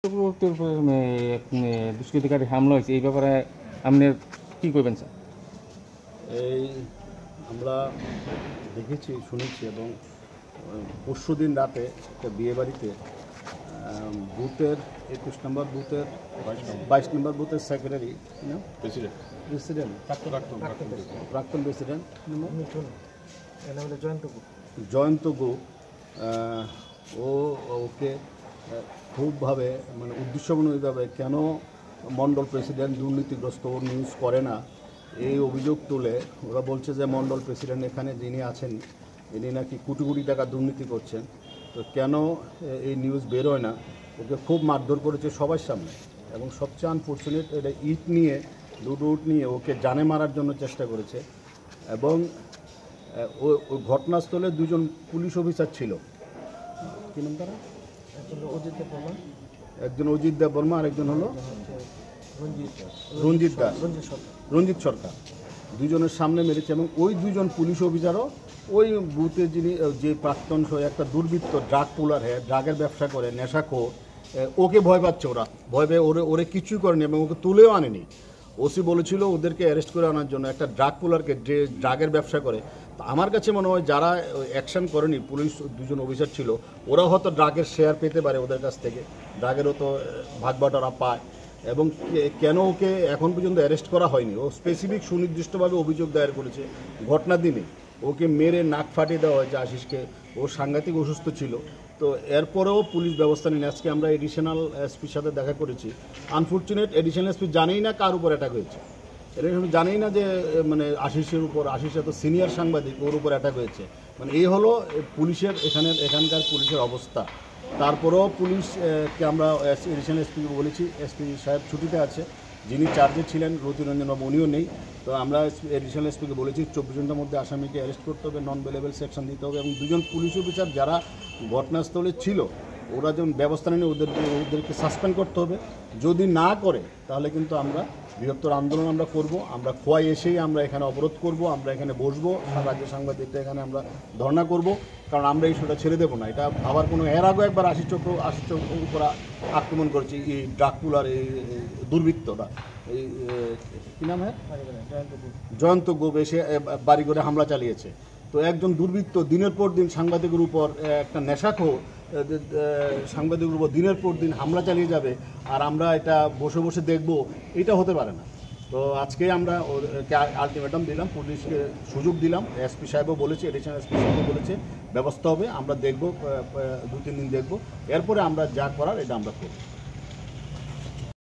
চক্রবর্তীর উপর দুষ্কৃতিকারী হামলা হয়েছে, এই ব্যাপারে আপনি কি করবেন স্যার? এই আমরা দেখেছি, শুনেছি এবং পরশু দিন রাতে একটা বিয়েবাড়িতে বুথের 21 নম্বর বুথের 22 নম্বর বুথের সেক্রেটারি প্রেসিডেন্ট প্রাক্তন প্রেসিডেন্ট জয়ন্ত গুপ ওকে খুবভাবে মানে উদ্দেশ্যমূলকভাবে কেন মণ্ডল প্রেসিডেন্ট দুর্নীতিগ্রস্ত নিউজ করে না এই অভিযোগ তুলে ওরা বলছে যে মণ্ডল প্রেসিডেন্ট এখানে যিনি আছেন ইনি নাকি কোটি কোটি টাকা দুর্নীতি করছেন, তো কেন এই নিউজ বেরোয় না। ওকে খুব মারধর করেছে সবার সামনে এবং সবচেয়ে আনফর্চুনেট এটা ইট নিয়ে দুটো উট নিয়ে ওকে জানে মারার জন্য চেষ্টা করেছে এবং ওই ঘটনাস্থলে দুজন পুলিশ অফিসার ছিল। কি নাম তারা? একজন অজিত দেব বর্মা আর একজন হলো রঞ্জিত সরকার। দুজনের সামনে মেরেছে এবং ওই দুজন পুলিশ অফিসারও ওই বুথে যিনি যে প্রাক্তন একটা দুর্বৃত্ত ড্রাগ পুলার ড্রাগের ব্যবসা করে নেশাখোর, ওকে ভয় পাচ্ছে। ওরা ভয় পেয়ে ওরে কিছুই করেনি এবং ওকে তুলেও আনেনি। ওসি বলেছিল ওদেরকে অ্যারেস্ট করে আনার জন্য, একটা ড্রাগ পুলারকে যে ড্রাগের ব্যবসা করে। আমার কাছে মনে হয় যারা অ্যাকশন করেনি, পুলিশ দুজন অফিসার ছিল, ওরা হয়তো ড্রাগের শেয়ার পেতে পারে ওদের কাছ থেকে, ড্রাগেরও তো ভাগ বাটোয়ারা পায়। এবং কেন ওকে এখন পর্যন্ত অ্যারেস্ট করা হয়নি? ও স্পেসিফিক সুনির্দিষ্টভাবে অভিযোগ দায়ের করেছে ঘটনার দিনে ওকে মেরে নাক ফাটিয়ে দেওয়া হয়েছে আশিসকে। ও সাংঘাতিক অসুস্থ ছিল, তো এরপরেও পুলিশ ব্যবস্থা নেই। আজকে আমরা এডিশনাল এসপির সাথে দেখা করেছি। আনফর্চুনেট এডিশনাল এসপি জানেই না কার উপর অ্যাটাক হয়েছে, এটা জানেই না যে মানে আশিসের উপর, আশিস এত সিনিয়র সাংবাদিক, ওর উপর অ্যাটাক হয়েছে। মানে এই হলো পুলিশের এখানকার পুলিশের অবস্থা। তারপরেও পুলিশকে আমরা এডিশনাল এসপিকে বলেছি, এসপি সাহেব ছুটিতে আছে, যিনি চার্জে ছিলেন রতিরঞ্জন বাবু উনিও নেই। তো আমরা এডিশনাল এসপিকে বলেছি 24 ঘন্টার মধ্যে আসামিকে অ্যারেস্ট করতে হবে, নন বেলেবল সেকশন দিতে হবে এবং দুজন পুলিশ অফিসার যারা ঘটনাস্থলে ছিল ওরা যেমন ব্যবস্থা নেই ওদেরকে সাসপেন্ড করতে হবে। যদি না করে তাহলে কিন্তু আমরা বৃহত্তর আন্দোলন আমরা করব। আমরা খোয়াই এসেই আমরা এখানে অবরোধ করব, আমরা এখানে বসবো, রাজ্য সাংবাদিকরা এখানে আমরা ধর্ণা করব, কারণ আমরা এই ইস্যুটা ছেড়ে দেবো না। এটা আবার কোনো এর আগেও একবার আশিস চক্র উপর আক্রমণ করেছে এই ড্রাগ পুলার এই দুর্বৃত্তরা, এই কী নাম জয়ন্ত গোপ এসে বাড়ি করে হামলা চালিয়েছে। তো একজন দুর্বৃত্ত দিনের পর দিন সাংবাদিকের উপর, একটা নেশাখোর সাংবাদিকের উপর দিনের পর দিন হামলা চালিয়ে যাবে আর আমরা এটা বসে বসে দেখব, এটা হতে পারে না। তো আজকে আমরা ওকে আলটিমেটাম দিলাম, পুলিশকে সুযোগ দিলাম। এসপি সাহেবও বলেছে, এডিশনাল এসপি সাহেবও বলেছে ব্যবস্থা হবে, আমরা দেখব, 2-3 দিন দেখব, এরপরে আমরা যা করার এটা আমরা করব।